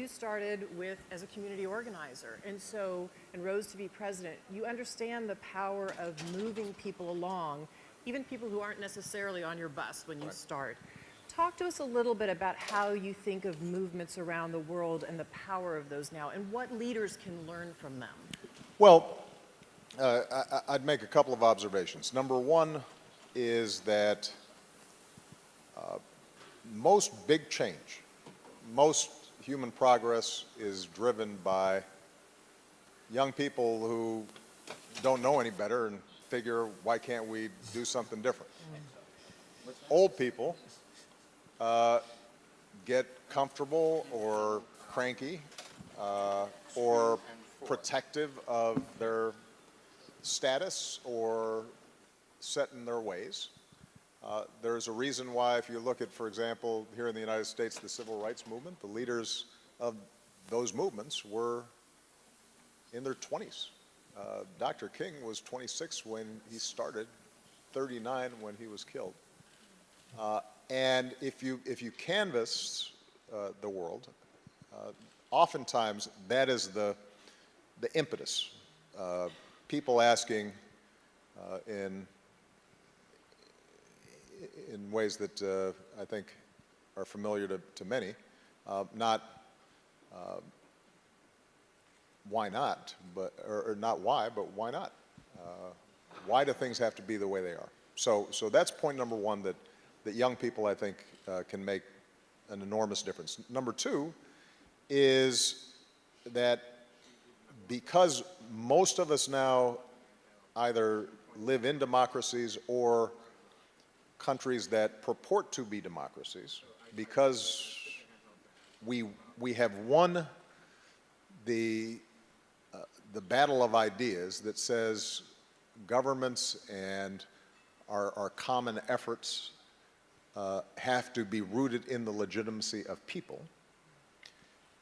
you started with as a community organizer, and rose to be president. You understand the power of moving people along, even people who aren't necessarily on your bus when you start. Talk to us a little bit about how you think of movements around the world and the power of those now, and what leaders can learn from them. Well, I'd make a couple of observations. Number one is that most big change, most human progress is driven by young people who don't know any better and figure, why can't we do something different? Old people get comfortable or cranky or protective of their status or set in their ways. There's a reason why, if you look at, for example, here in the United States, the civil rights movement, the leaders of those movements were in their 20s. Dr. King was 26 when he started, 39 when he was killed. And if you canvass the world, oftentimes that is the impetus. People asking in ways that I think are familiar to many, not why not, or not why, but why not? Why do things have to be the way they are? So that's point number one, that young people, I think, can make an enormous difference. Number two is that because most of us now either live in democracies or countries that purport to be democracies, because we have won the battle of ideas that says governments and our common efforts have to be rooted in the legitimacy of people.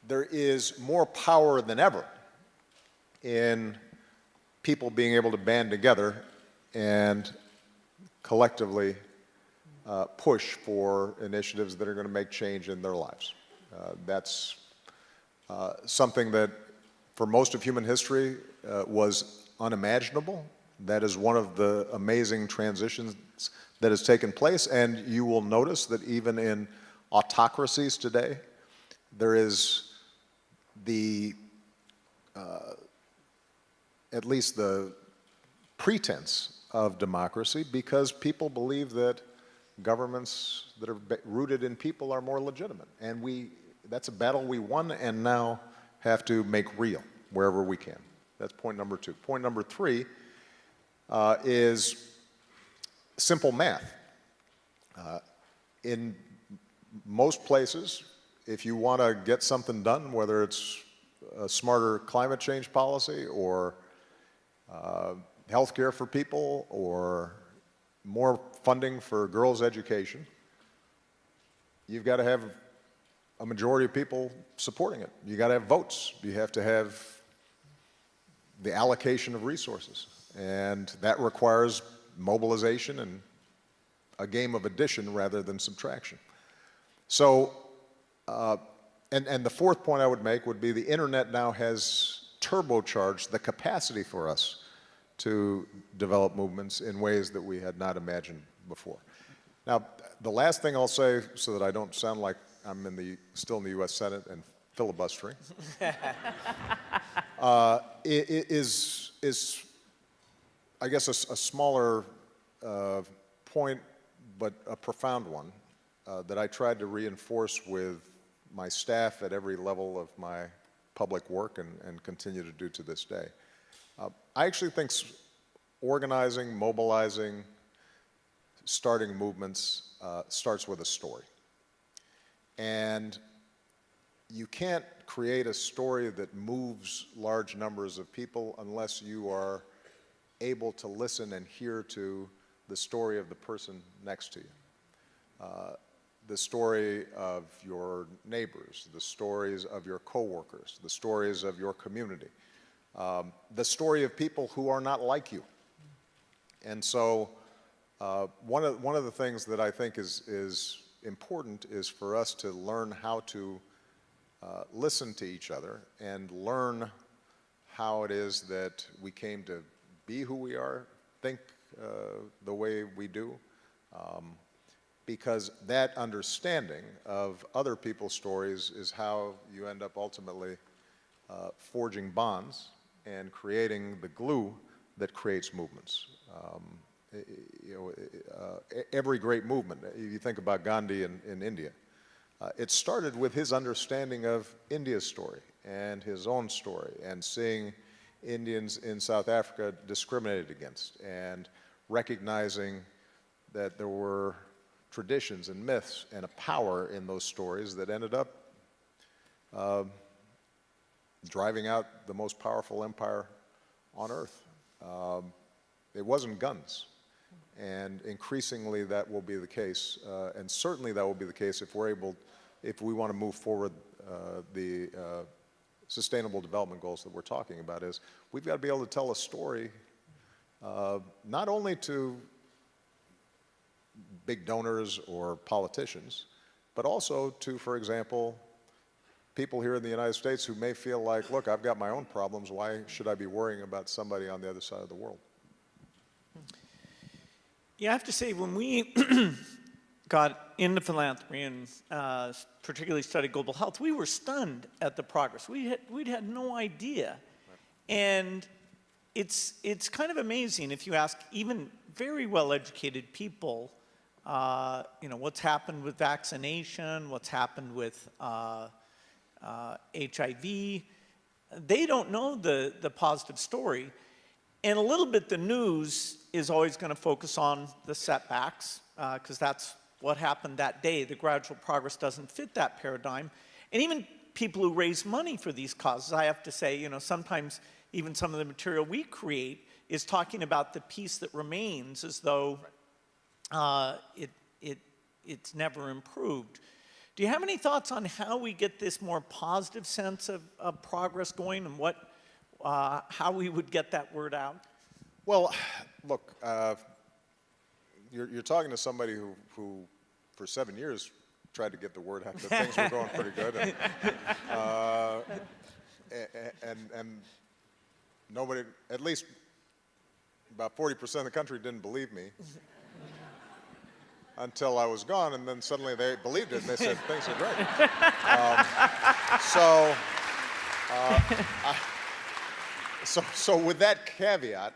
There is more power than ever in people being able to band together and collectively push for initiatives that are going to make change in their lives. That's something that for most of human history was unimaginable. That is one of the amazing transitions that has taken place, and you will notice that even in autocracies today, there is at least the pretense of democracy, because people believe that governments that are rooted in people are more legitimate. And that's a battle we won and now have to make real wherever we can. That's point number two. Point number three is simple math. In most places, if you want to get something done, whether it's a smarter climate change policy or health care for people or more funding for girls' education, you've got to have a majority of people supporting it. You got to have votes. You have to have the allocation of resources. And that requires mobilization and a game of addition rather than subtraction. So, and the fourth point I would make would be the internet now has turbocharged the capacity for us to develop movements in ways that we had not imagined before. Now, the last thing I'll say, so that I don't sound like I'm still in the U.S. Senate and filibustering, is I guess a smaller point, but a profound one that I tried to reinforce with my staff at every level of my public work and continue to do to this day. I actually think organizing, mobilizing, starting movements starts with a story. And you can't create a story that moves large numbers of people unless you are able to listen and hear to the story of the person next to you. The story of your neighbors, the stories of your coworkers, the stories of your community, the story of people who are not like you. And so one of the things that I think is important is for us to learn how to listen to each other and learn how it is that we came to be who we are, think the way we do, because that understanding of other people's stories is how you end up ultimately forging bonds and creating the glue that creates movements. Every great movement, you think about Gandhi in India, it started with his understanding of India's story and his own story, and seeing Indians in South Africa discriminated against, and recognizing that there were traditions and myths and a power in those stories that ended up driving out the most powerful empire on earth. It wasn't guns. And increasingly that will be the case, and certainly that will be the case if we want to move forward the Sustainable Development Goals that we're talking about. Is we've got to be able to tell a story not only to big donors or politicians, but also to, for example, people here in the United States who may feel like, look, I've got my own problems, why should I be worrying about somebody on the other side of the world? Yeah, I have to say, when we got into philanthropy and particularly studied global health, we were stunned at the progress. We'd had no idea. And it's kind of amazing if you ask even very well-educated people, what's happened with vaccination, what's happened with HIV. They don't know the positive story. And a little bit the news is always going to focus on the setbacks, because that's what happened that day. The gradual progress doesn't fit that paradigm. And even people who raise money for these causes, I have to say, sometimes even some of the material we create is talking about the piece that remains as though it's never improved. Do you have any thoughts on how we get this more positive sense of progress going, and how we would get that word out? Well, look, you're talking to somebody who for 7 years tried to get the word out that things were going pretty good, and nobody, at least about 40% of the country didn't believe me until I was gone, and then suddenly they believed it and they said things are great. So with that caveat,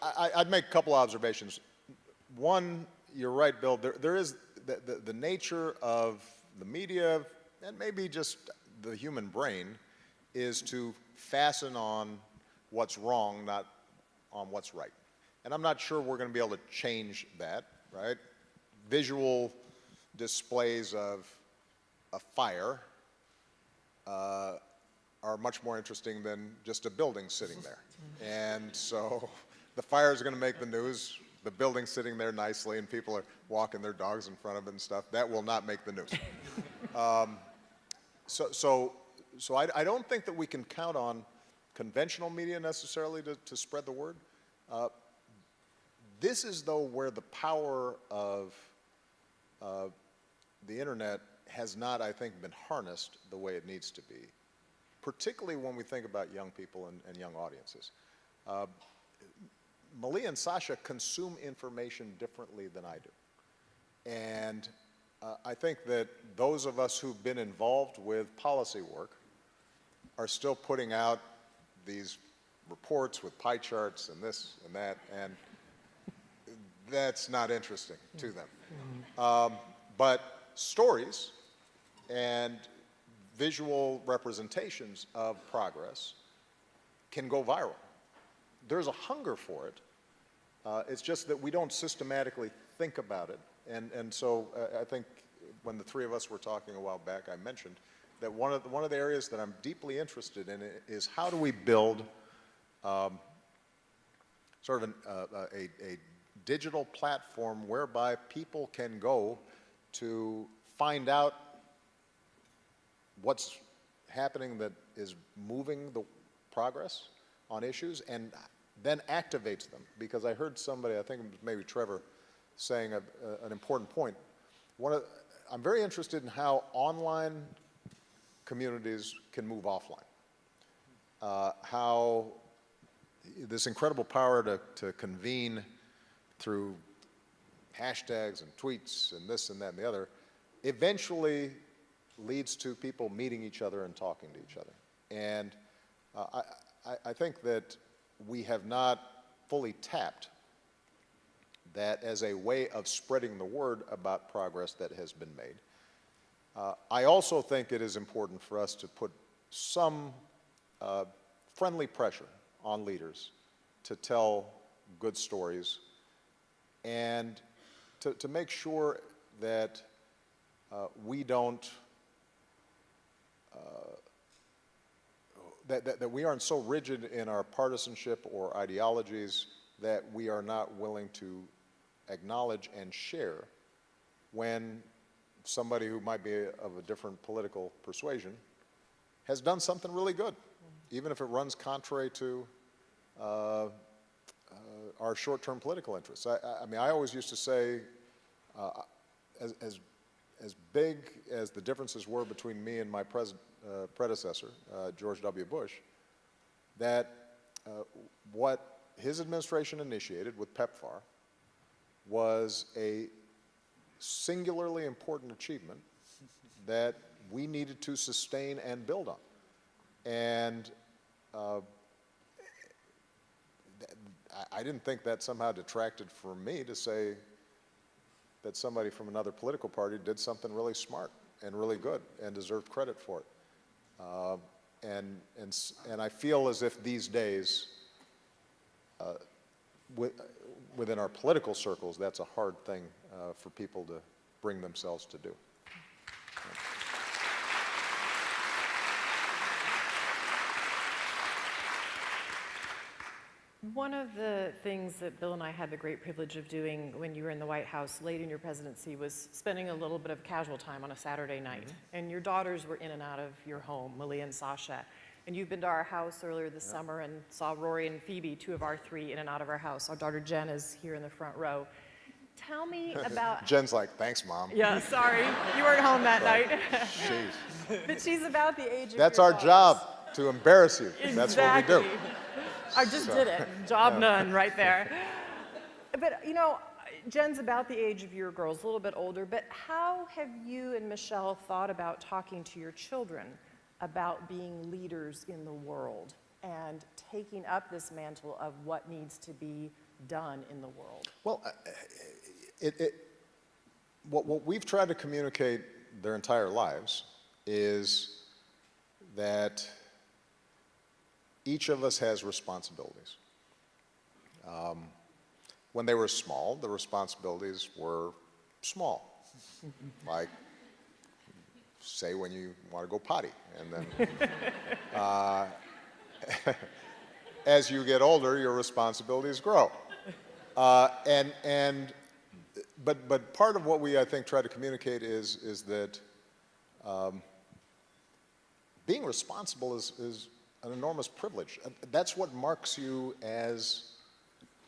I'd make a couple observations. One, you're right, Bill, there is the nature of the media, and maybe just the human brain, is to fasten on what's wrong, not on what's right. And I'm not sure we're going to be able to change that, right? Visual displays of a fire are much more interesting than just a building sitting there. And so the fire is going to make the news, the building sitting there nicely, and people are walking their dogs in front of it and stuff. That will not make the news. So I don't think that we can count on conventional media necessarily to spread the word. This is, though, where the power of the internet has not, I think, been harnessed the way it needs to be, particularly when we think about young people and young audiences. Malia and Sasha consume information differently than I do. And I think that those of us who've been involved with policy work are still putting out these reports with pie charts and this and that, and that's not interesting to them. But stories and visual representations of progress can go viral. There's a hunger for it. It's just that we don't systematically think about it. And so I think when the three of us were talking a while back, I mentioned that one of the areas that I'm deeply interested in is how do we build sort of a digital platform whereby people can go to find out what's happening that is moving the progress on issues, and then activates them. Because I heard somebody, I think maybe Trevor, saying an important point. I'm very interested in how online communities can move offline. How this incredible power to convene through hashtags and tweets and this and that and the other eventually leads to people meeting each other and talking to each other. And I think that we have not fully tapped that as a way of spreading the word about progress that has been made. I also think it is important for us to put some friendly pressure on leaders to tell good stories and to make sure that we don't, that we aren't so rigid in our partisanship or ideologies that we are not willing to acknowledge and share when somebody who might be of a different political persuasion has done something really good, even if it runs contrary to our short-term political interests. I mean, I always used to say, as big as the differences were between me and my predecessor, George W. Bush, that what his administration initiated with PEPFAR was a singularly important achievement that we needed to sustain and build on. And I didn't think that somehow detracted from me to say that somebody from another political party did something really smart and really good and deserved credit for it. And I feel as if these days, within our political circles, that's a hard thing for people to bring themselves to do. One of the things that Bill and I had the great privilege of doing when you were in the White House late in your presidency was spending a little bit of casual time on a Saturday night. And your daughters were in and out of your home, Malia and Sasha. And you've been to our house earlier this summer and saw Rory and Phoebe, two of our three, in and out of our house. Our daughter Jen is here in the front row. Tell me about... Jen's like, thanks, Mom. Yeah, sorry. You weren't home that night. Jeez. But she's about the age of That's your our daughters. job, to embarrass you. Exactly. That's what we do. I just did it. Job done right there. But, you know, Jen's about the age of your girls, a little bit older, but how have you and Michelle thought about talking to your children about being leaders in the world and taking up this mantle of what needs to be done in the world? Well, what we've tried to communicate their entire lives is that each of us has responsibilities. When they were small, the responsibilities were small. Like, say when you want to go potty, and then as you get older, your responsibilities grow. But part of what we, I think, try to communicate is that being responsible is an enormous privilege. That's what marks you as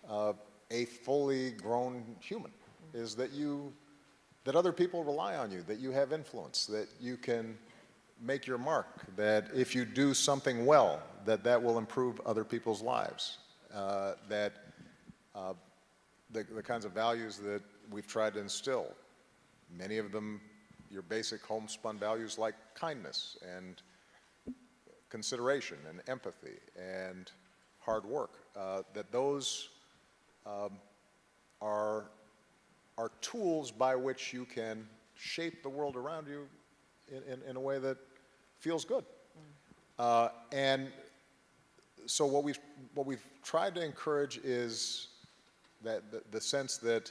a fully grown human, is that that other people rely on you, that you have influence, that you can make your mark, that if you do something well, that will improve other people's lives, that the kinds of values that we've tried to instill, many of them your basic homespun values like kindness and consideration and empathy and hard work, that those are tools by which you can shape the world around you in a way that feels good. And so what we've tried to encourage is that the sense that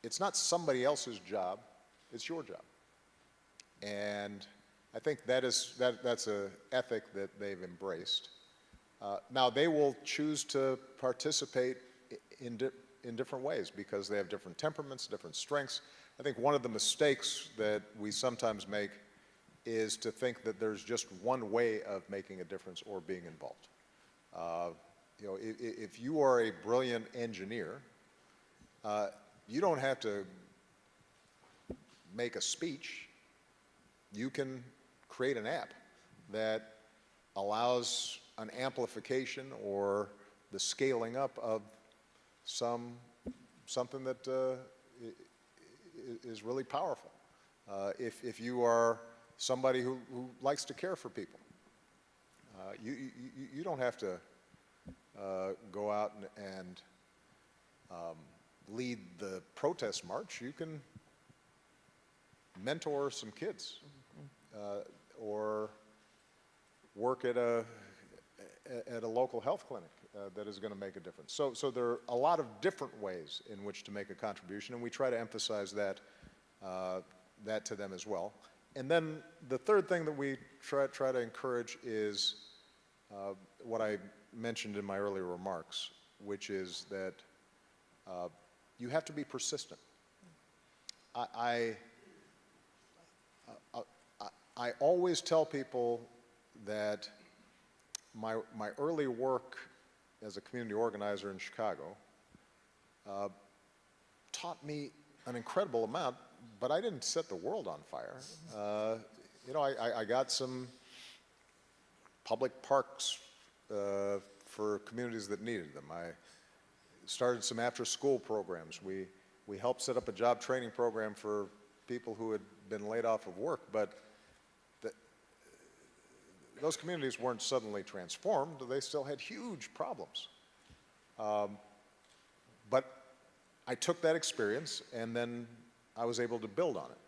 it's not somebody else's job, it's your job. And I think that's an ethic that they've embraced. Now they will choose to participate in different ways because they have different temperaments, different strengths. I think one of the mistakes that we sometimes make is to think that there's just one way of making a difference or being involved. You know, if you are a brilliant engineer, you don't have to make a speech, you can create an app that allows an amplification or the scaling up of something that is really powerful. If you are somebody who likes to care for people, you don't have to go out and lead the protest march. You can mentor some kids or work at a local health clinic that is going to make a difference. So there are a lot of different ways in which to make a contribution, and we try to emphasize that to them as well. And then the third thing that we try to encourage is what I mentioned in my earlier remarks, which is that you have to be persistent. I always tell people that my early work as a community organizer in Chicago taught me an incredible amount, but I didn't set the world on fire. You know, I got some public parks for communities that needed them. I started some after-school programs. We helped set up a job training program for people who had been laid off of work, but those communities weren't suddenly transformed. They still had huge problems. But I took that experience and then I was able to build on it.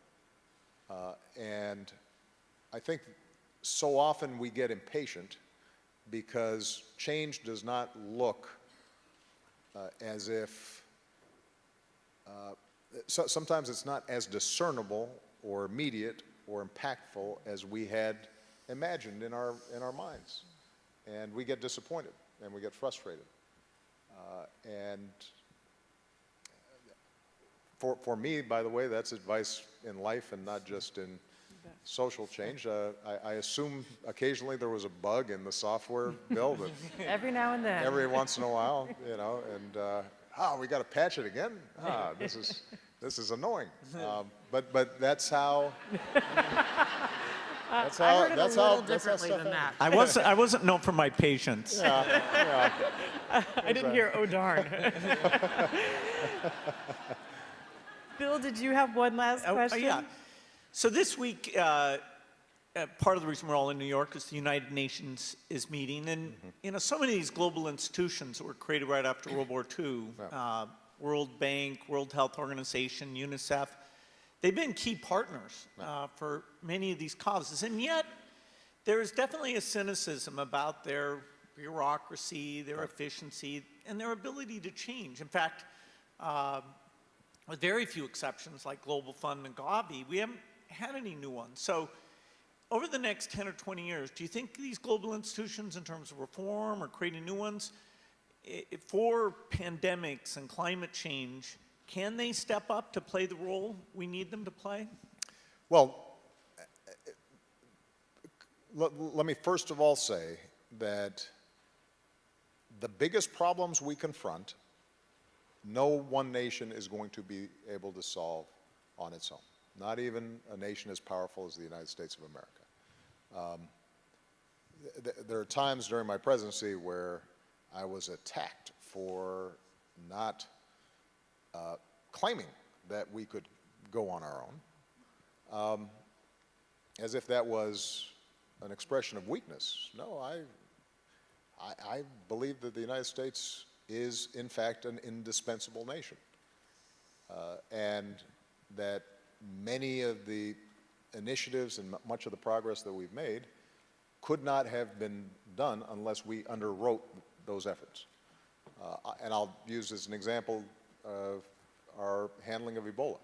And I think so often we get impatient because change does not look as if, sometimes it's not as discernible or immediate or impactful as we had imagined in our minds. And we get disappointed and we get frustrated. And for me, by the way, that's advice in life and not just in social change. I assume occasionally there was a bug in the software build. Every now and then. Every once in a while, you know, and we got to patch it again. This is annoying. But that's how. That's how. I heard it that's a little how. differently than that. I wasn't known for my patience. Yeah. I didn't hear, oh darn. Bill, did you have one last question? Yeah. So this week, part of the reason we're all in New York is the United Nations is meeting, and you know, so many of these global institutions that were created right after World War II, World Bank, World Health Organization, UNICEF, they've been key partners for many of these causes, and yet there is definitely a cynicism about their bureaucracy, their efficiency, and their ability to change. In fact, with very few exceptions like Global Fund and Gavi, we haven't had any new ones. So over the next 10 or 20 years, do you think these global institutions in terms of reform or creating new ones, for pandemics and climate change, can they step up to play the role we need them to play? Well, let me first of all say that the biggest problems we confront, no one nation is going to be able to solve on its own, not even a nation as powerful as the United States of America. There are times during my presidency where I was attacked for not claiming that we could go on our own, as if that was an expression of weakness. No, I believe that the United States is, in fact, an indispensable nation, and that many of the initiatives and much of the progress that we've made could not have been done unless we underwrote those efforts. And I'll use as an example our handling of Ebola,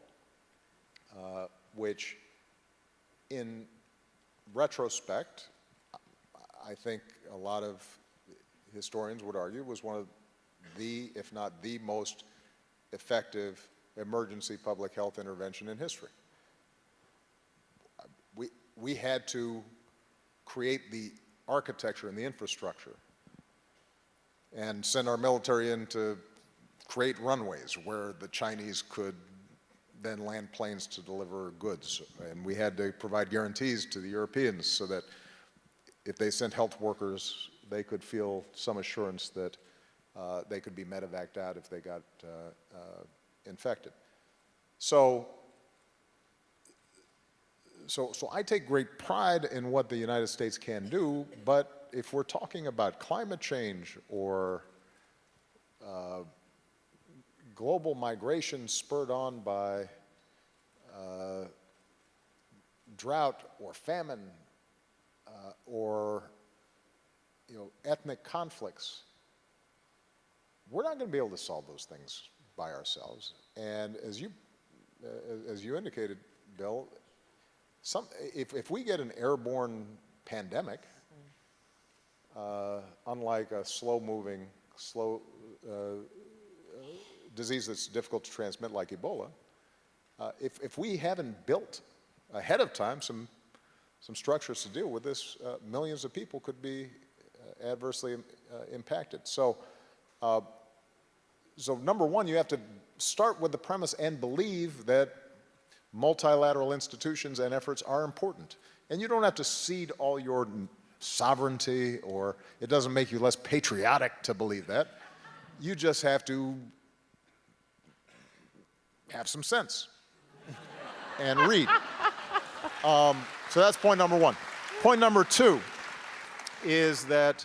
which in retrospect, I think a lot of historians would argue was one of the, if not the most effective emergency public health intervention in history. We had to create the architecture and the infrastructure and send our military in to create runways where the Chinese could then land planes to deliver goods. And we had to provide guarantees to the Europeans so that if they sent health workers, they could feel some assurance that they could be medevaced out if they got infected. So I take great pride in what the United States can do, but if we're talking about climate change or global migration spurred on by drought or famine or ethnic conflicts, we're not going to be able to solve those things by ourselves. And as you indicated, Bill, if we get an airborne pandemic, unlike a slow-moving, disease that's difficult to transmit like Ebola, if we haven't built ahead of time some structures to deal with this, millions of people could be adversely impacted. So number one, you have to start with the premise and believe that multilateral institutions and efforts are important. And you don't have to cede all your sovereignty, or it doesn't make you less patriotic to believe that. You just have to have some sense and read. So that's point number one. Point number two is that,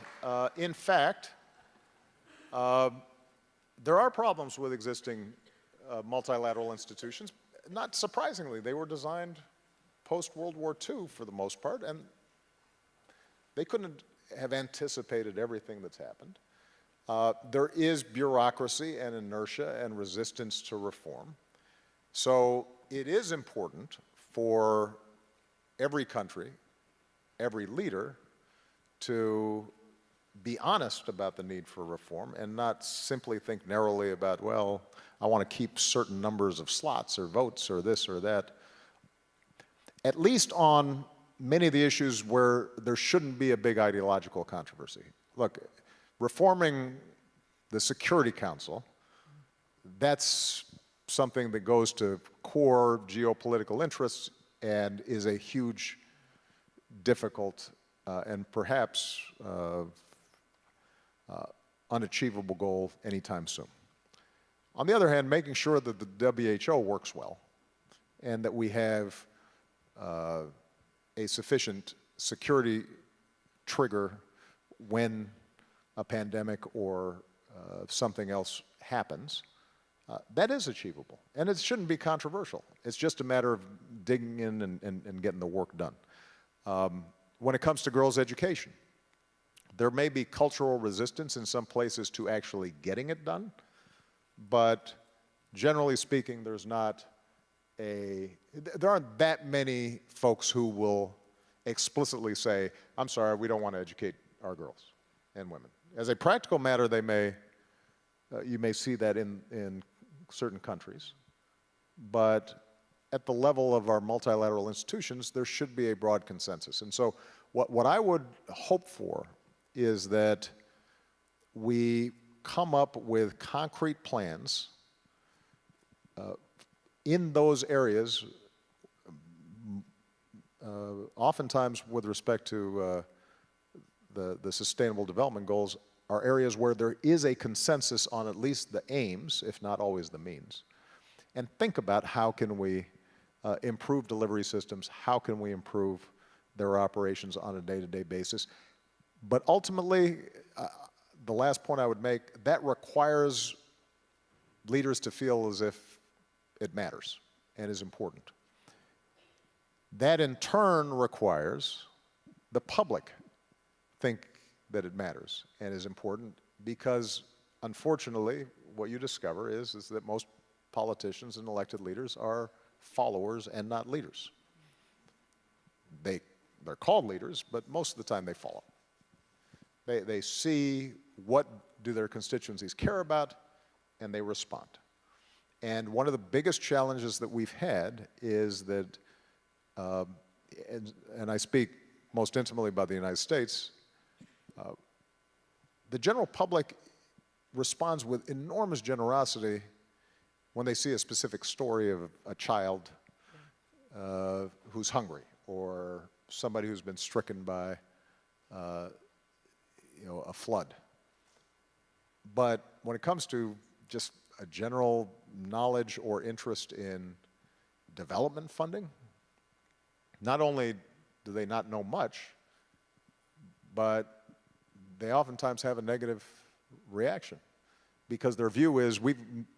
in fact, there are problems with existing multilateral institutions. Not surprisingly, they were designed post-World War II for the most part, and they couldn't have anticipated everything that's happened. There is bureaucracy and inertia and resistance to reform. So it is important for every country, every leader, to be honest about the need for reform and not simply think narrowly about, well, I want to keep certain numbers of slots or votes or this or that. At least on many of the issues where there shouldn't be a big ideological controversy. Look, reforming the Security Council, that's something that goes to core geopolitical interests and is a huge, difficult, and perhaps unachievable goal anytime soon. On the other hand, making sure that the WHO works well and that we have a sufficient security trigger when a pandemic or something else happens, that is achievable. And it shouldn't be controversial. It's just a matter of digging in and getting the work done. When it comes to girls' education, there may be cultural resistance in some places to actually getting it done, but generally speaking, there aren't that many folks who will explicitly say, I'm sorry, we don't want to educate our girls and women. As a practical matter, you may see that in certain countries, but at the level of our multilateral institutions, there should be a broad consensus. And so what I would hope for is that we come up with concrete plans in those areas, oftentimes with respect to the Sustainable Development Goals, are areas where there is a consensus on at least the aims, if not always the means. And think about how can we improve delivery systems, how can we improve their operations on a day-to-day basis. But ultimately, the last point I would make, that requires leaders to feel as if it matters and is important. That in turn requires the public think that it matters and is important, because unfortunately what you discover is that most politicians and elected leaders are followers and not leaders. They're called leaders, but most of the time they follow. They see what do their constituencies care about, and they respond. And one of the biggest challenges that we've had is that, and I speak most intimately about the United States, the general public responds with enormous generosity when they see a specific story of a child who's hungry, or somebody who's been stricken by a flood. But when it comes to just a general knowledge or interest in development funding, not only do they not know much, but they oftentimes have a negative reaction because their view is, we've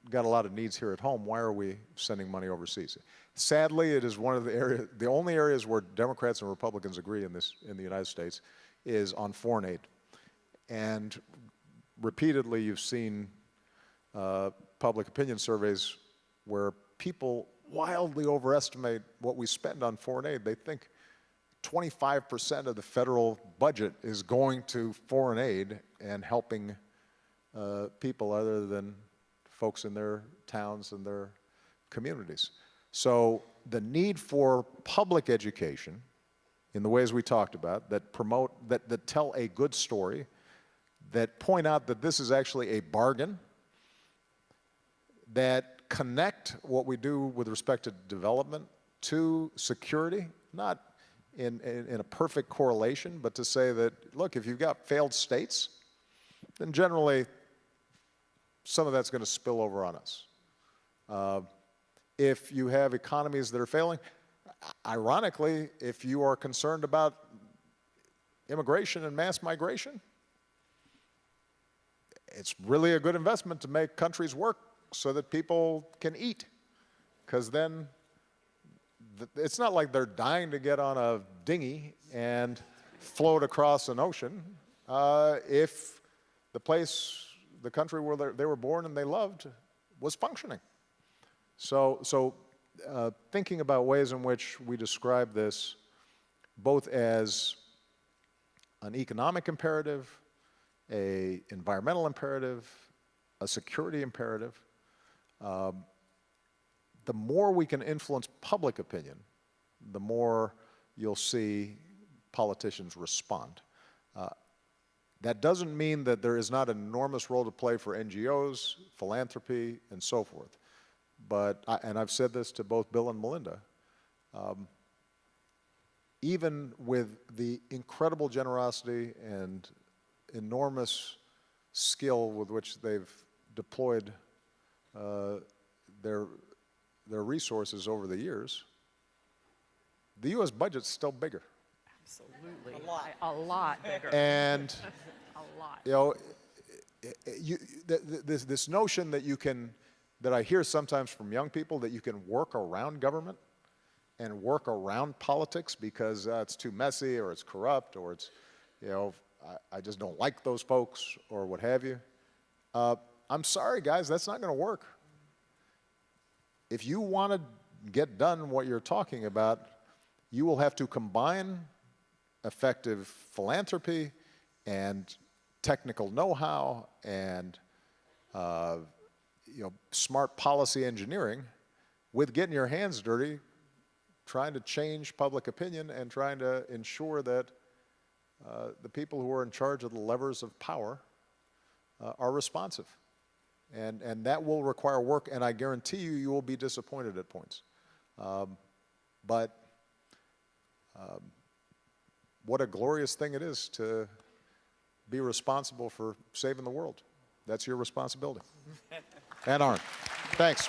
got a lot of needs here at home, why are we sending money overseas? Sadly, it is one of the only areas where Democrats and Republicans agree in the United States is on foreign aid. And repeatedly you've seen public opinion surveys where people wildly overestimate what we spend on foreign aid. They think 25% of the federal budget is going to foreign aid and helping people other than folks in their towns and their communities. So the need for public education in the ways we talked about that promote, that tell a good story, that point out that this is actually a bargain, that connect what we do with respect to development to security, not in a perfect correlation, but to say that, look, if you've got failed states, then generally some of that's going to spill over on us. If you have economies that are failing, ironically, if you are concerned about immigration and mass migration, it's really a good investment to make countries work so that people can eat, because then it's not like they're dying to get on a dinghy and float across an ocean. If the country where they were born and they loved was functioning. So thinking about ways in which we describe this both as an economic imperative, an environmental imperative, a security imperative, the more we can influence public opinion, the more you'll see politicians respond. That doesn't mean that there is not an enormous role to play for NGOs, philanthropy, and so forth. But, and I've said this to both Bill and Melinda, even with the incredible generosity and enormous skill with which they've deployed their resources over the years, the U.S. budget's still bigger. Absolutely. A lot bigger. And, a lot. you know, this notion that you can, that I hear sometimes from young people, that you can work around government and work around politics because it's too messy or it's corrupt or it's, you know, I just don't like those folks or what have you. I'm sorry, guys, that's not going to work. If you want to get done what you're talking about, you will have to combine effective philanthropy and technical know-how and smart policy engineering with getting your hands dirty, trying to change public opinion and trying to ensure that the people who are in charge of the levers of power are responsive. And that will require work, and I guarantee you, you will be disappointed at points. But what a glorious thing it is to be responsible for saving the world. That's your responsibility. And Arn, thanks.